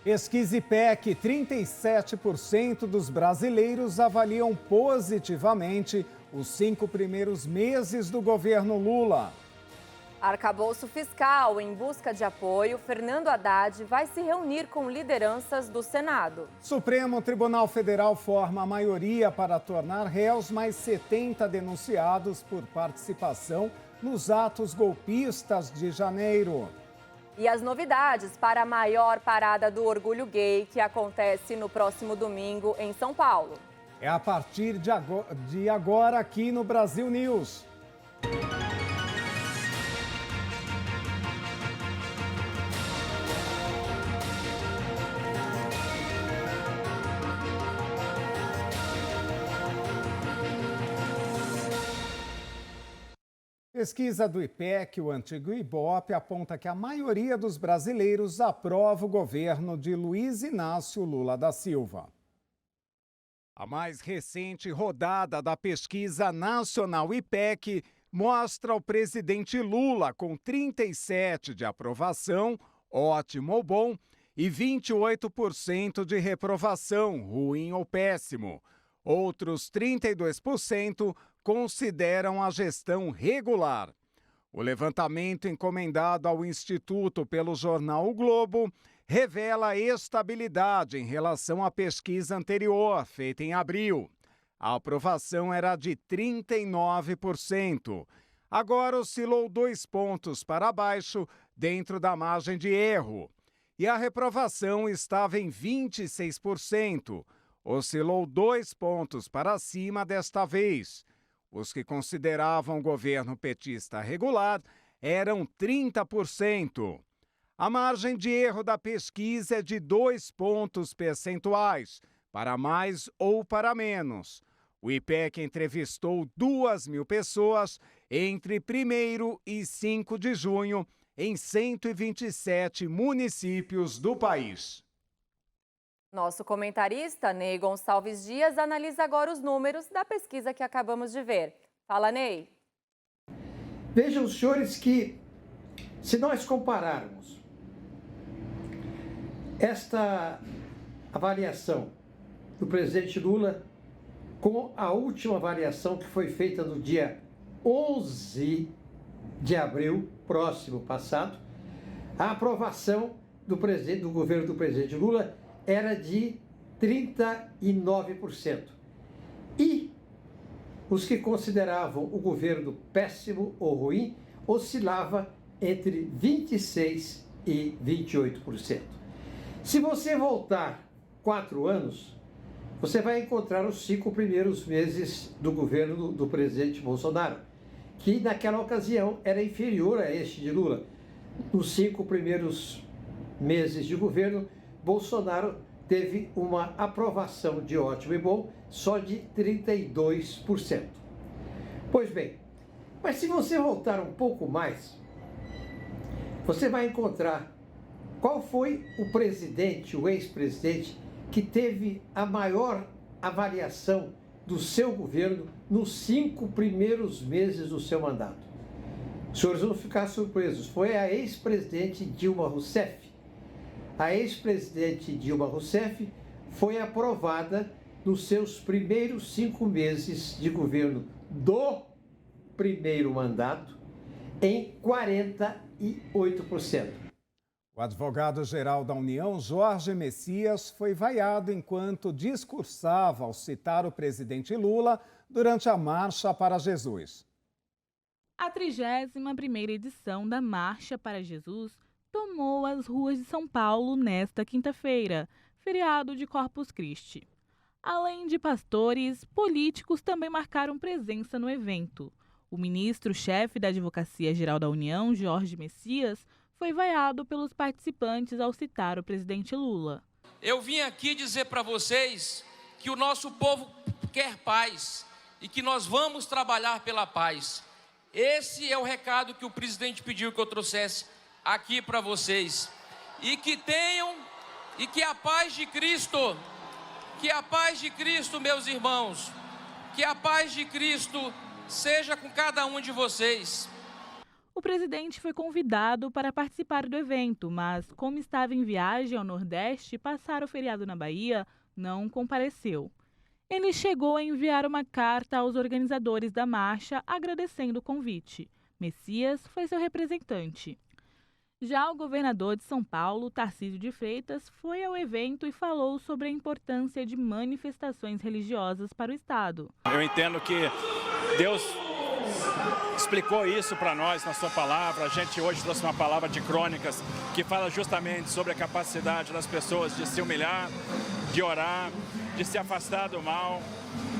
Pesquisa IPEC, 37% dos brasileiros avaliam positivamente os 5 primeiros meses do governo Lula. Arcabouço fiscal em busca de apoio, Fernando Haddad vai se reunir com lideranças do Senado. Supremo Tribunal Federal forma a maioria para tornar réus mais 70 denunciados por participação nos atos golpistas de janeiro. E as novidades para a maior parada do orgulho gay, que acontece no próximo domingo em São Paulo. É a partir de agora aqui no Brasil News. Pesquisa do IPEC, o antigo IBOPE, aponta que a maioria dos brasileiros aprova o governo de Luiz Inácio Lula da Silva. A mais recente rodada da pesquisa nacional IPEC mostra o presidente Lula com 37% de aprovação, ótimo ou bom, e 28% de reprovação, ruim ou péssimo. Outros 32% consideram a gestão regular. O levantamento encomendado ao Instituto pelo jornal O Globo revela estabilidade em relação à pesquisa anterior, feita em abril. A aprovação era de 39%. Agora oscilou 2 pontos para baixo, dentro da margem de erro. E a reprovação estava em 26%. Oscilou 2 pontos para cima desta vez. Os que consideravam o governo petista regular eram 30%. A margem de erro da pesquisa é de 2 pontos percentuais, para mais ou para menos. O IPEC entrevistou 2.000 pessoas entre 1º e 5 de junho em 127 municípios do país. Nosso comentarista, Ney Gonçalves Dias, analisa agora os números da pesquisa que acabamos de ver. Fala, Ney. Vejam, senhores, que se nós compararmos esta avaliação do presidente Lula com a última avaliação que foi feita no dia 11 de abril, próximo passado, a aprovação do governo do presidente Lula era de 39%. E os que consideravam o governo péssimo ou ruim oscilava entre 26% e 28%. Se você voltar 4 anos, você vai encontrar os 5 primeiros meses do governo do presidente Bolsonaro, que naquela ocasião era inferior a este de Lula. Nos 5 primeiros meses de governo, Bolsonaro teve uma aprovação de ótimo e bom só de 32%. Pois bem, mas se você voltar um pouco mais, você vai encontrar qual foi o presidente, o ex-presidente, que teve a maior avaliação do seu governo nos 5 primeiros meses do seu mandato. Os senhores vão ficar surpresos. Foi a ex-presidente Dilma Rousseff. A ex-presidente Dilma Rousseff foi aprovada nos seus primeiros 5 meses de governo do primeiro mandato em 48%. O advogado-geral da União, Jorge Messias, foi vaiado enquanto discursava ao citar o presidente Lula durante a Marcha para Jesus. A 31ª edição da Marcha para Jesus tomou as ruas de São Paulo nesta quinta-feira, feriado de Corpus Christi. Além de pastores, políticos também marcaram presença no evento. O ministro-chefe da Advocacia Geral da União, Jorge Messias, foi vaiado pelos participantes ao citar o presidente Lula. Eu vim aqui dizer para vocês que o nosso povo quer paz e que nós vamos trabalhar pela paz. Esse é o recado que o presidente pediu que eu trouxesse aqui para vocês. E que tenham, e que a paz de Cristo, meus irmãos, que a paz de Cristo seja com cada um de vocês. O presidente foi convidado para participar do evento, mas, como estava em viagem ao Nordeste e passar o feriado na Bahia, não compareceu. Ele chegou a enviar uma carta aos organizadores da marcha agradecendo o convite. Messias foi seu representante. Já o governador de São Paulo, Tarcísio de Freitas, foi ao evento e falou sobre a importância de manifestações religiosas para o Estado. Eu entendo que Deus explicou isso para nós na sua palavra. A gente hoje trouxe uma palavra de Crônicas que fala justamente sobre a capacidade das pessoas de se humilhar, de orar, de se afastar do mal,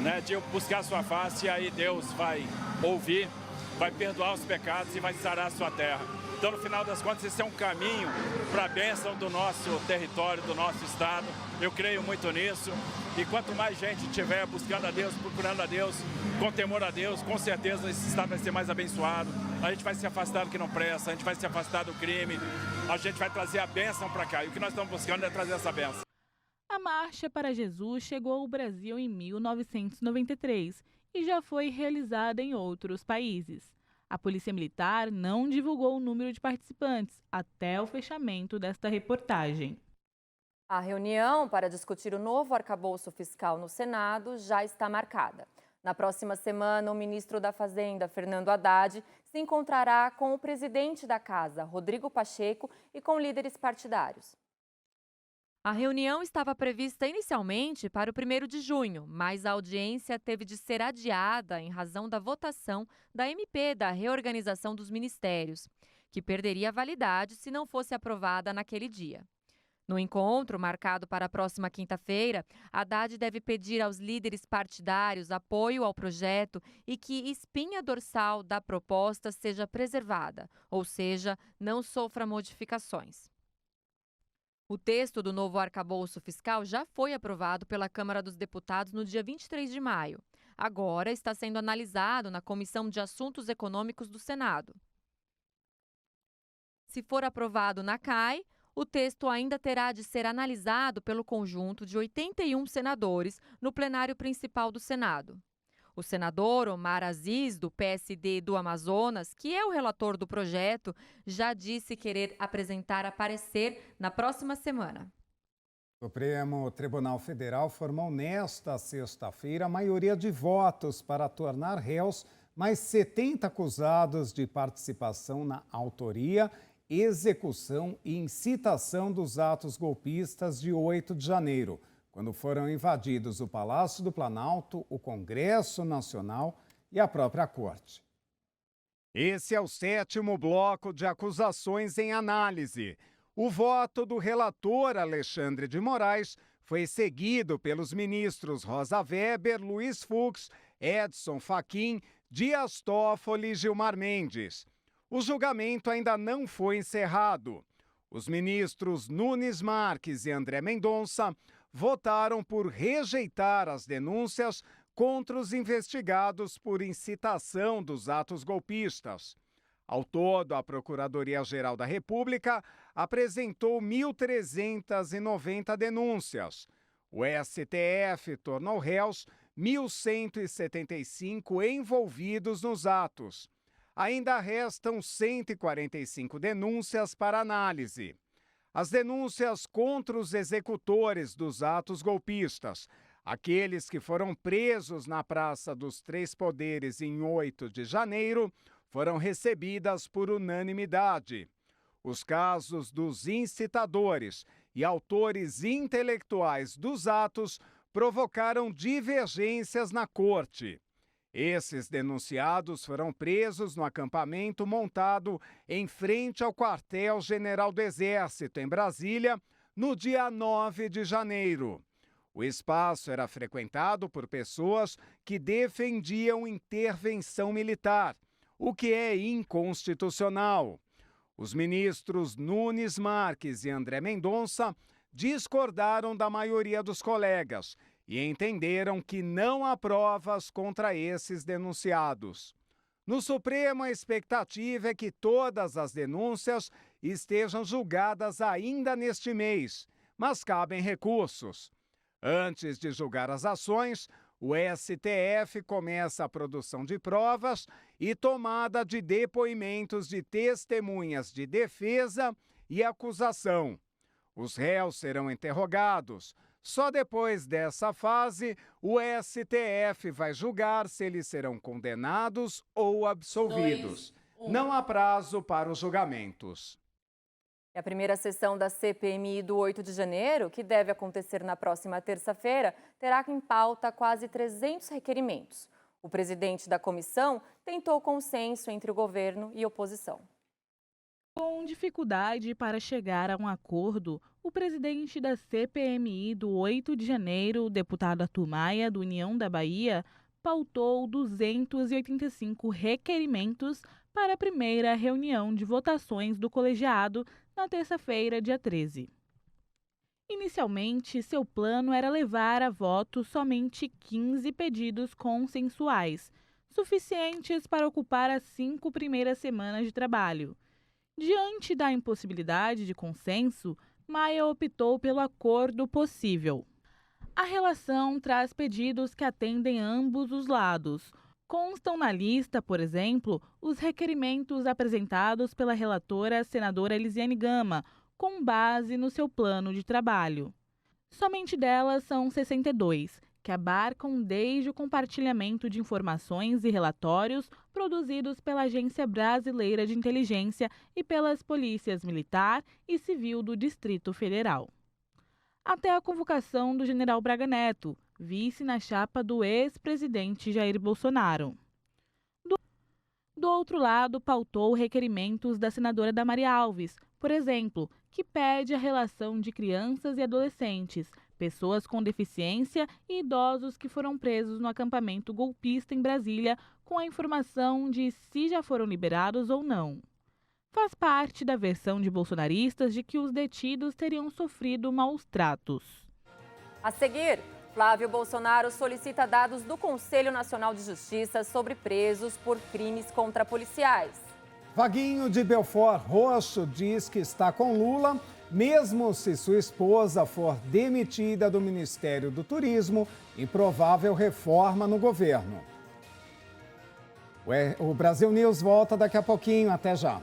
né, de buscar a sua face, e aí Deus vai ouvir, vai perdoar os pecados e vai sarar a sua terra. Então, no final das contas, esse é um caminho para a bênção do nosso território, do nosso estado. Eu creio muito nisso. E quanto mais gente estiver buscando a Deus, procurando a Deus, com temor a Deus, com certeza esse estado vai ser mais abençoado. A gente vai se afastar do que não presta, a gente vai se afastar do crime, a gente vai trazer a bênção para cá. E o que nós estamos buscando é trazer essa bênção. A Marcha para Jesus chegou ao Brasil em 1993 e já foi realizada em outros países. A Polícia Militar não divulgou o número de participantes até o fechamento desta reportagem. A reunião para discutir o novo arcabouço fiscal no Senado já está marcada. Na próxima semana, o ministro da Fazenda, Fernando Haddad, se encontrará com o presidente da Casa, Rodrigo Pacheco, e com líderes partidários. A reunião estava prevista inicialmente para o 1º de junho, mas a audiência teve de ser adiada em razão da votação da MP da reorganização dos ministérios, que perderia a validade se não fosse aprovada naquele dia. No encontro, marcado para a próxima quinta-feira, Haddad deve pedir aos líderes partidários apoio ao projeto e que espinha dorsal da proposta seja preservada, ou seja, não sofra modificações. O texto do novo arcabouço fiscal já foi aprovado pela Câmara dos Deputados no dia 23 de maio. Agora está sendo analisado na Comissão de Assuntos Econômicos do Senado. Se for aprovado na CAI, o texto ainda terá de ser analisado pelo conjunto de 81 senadores no plenário principal do Senado. O senador Omar Aziz, do PSD do Amazonas, que é o relator do projeto, já disse querer apresentar a parecer na próxima semana. O Supremo Tribunal Federal formou nesta sexta-feira a maioria de votos para tornar réus mais 70 acusados de participação na autoria, execução e incitação dos atos golpistas de 8 de janeiro, quando foram invadidos o Palácio do Planalto, o Congresso Nacional e a própria Corte. Esse é o 7º bloco de acusações em análise. O voto do relator Alexandre de Moraes foi seguido pelos ministros Rosa Weber, Luiz Fux, Edson Fachin, Dias Toffoli e Gilmar Mendes. O julgamento ainda não foi encerrado. Os ministros Nunes Marques e André Mendonça votaram por rejeitar as denúncias contra os investigados por incitação dos atos golpistas. Ao todo, a Procuradoria-Geral da República apresentou 1.390 denúncias. O STF tornou réus 1.175 envolvidos nos atos. Ainda restam 145 denúncias para análise. As denúncias contra os executores dos atos golpistas, aqueles que foram presos na Praça dos Três Poderes em 8 de janeiro, foram recebidas por unanimidade. Os casos dos incitadores e autores intelectuais dos atos provocaram divergências na Corte. Esses denunciados foram presos no acampamento montado em frente ao Quartel-General do Exército, em Brasília, no dia 9 de janeiro. O espaço era frequentado por pessoas que defendiam intervenção militar, o que é inconstitucional. Os ministros Nunes Marques e André Mendonça discordaram da maioria dos colegas e entenderam que não há provas contra esses denunciados. No Supremo, a expectativa é que todas as denúncias estejam julgadas ainda neste mês, mas cabem recursos. Antes de julgar as ações, O STF começa a produção de provas e tomada de depoimentos de testemunhas de defesa e acusação. Os réus serão interrogados. Só depois dessa fase, o STF vai julgar se eles serão condenados ou absolvidos. Não há prazo para os julgamentos. E a primeira sessão da CPMI do 8 de janeiro, que deve acontecer na próxima terça-feira, terá em pauta quase 300 requerimentos. O presidente da comissão tentou consenso entre o governo e oposição. Com dificuldade para chegar a um acordo, o presidente da CPMI do 8 de janeiro, o deputado Arthur Maia, do União da Bahia, pautou 285 requerimentos para a primeira reunião de votações do colegiado na terça-feira, dia 13. Inicialmente, seu plano era levar a voto somente 15 pedidos consensuais, suficientes para ocupar as 5 primeiras semanas de trabalho. Diante da impossibilidade de consenso, Maia optou pelo acordo possível. A relação traz pedidos que atendem ambos os lados. Constam na lista, por exemplo, os requerimentos apresentados pela relatora senadora Elisiane Gama, com base no seu plano de trabalho. Somente delas são 62, que abarcam desde o compartilhamento de informações e relatórios produzidos pela Agência Brasileira de Inteligência e pelas polícias militar e civil do Distrito Federal, até a convocação do general Braga Neto, vice na chapa do ex-presidente Jair Bolsonaro. Do outro lado, pautou requerimentos da senadora Damares Alves, por exemplo, que pede a relação de crianças e adolescentes, pessoas com deficiência e idosos que foram presos no acampamento golpista em Brasília, com a informação de se já foram liberados ou não. Faz parte da versão de bolsonaristas de que os detidos teriam sofrido maus tratos. A seguir, Flávio Bolsonaro solicita dados do Conselho Nacional de Justiça sobre presos por crimes contra policiais. Vaguinho de Belfort Roxo diz que está com Lula, mesmo se sua esposa for demitida do Ministério do Turismo em provável reforma no governo. O Brasil News volta daqui a pouquinho. Até já.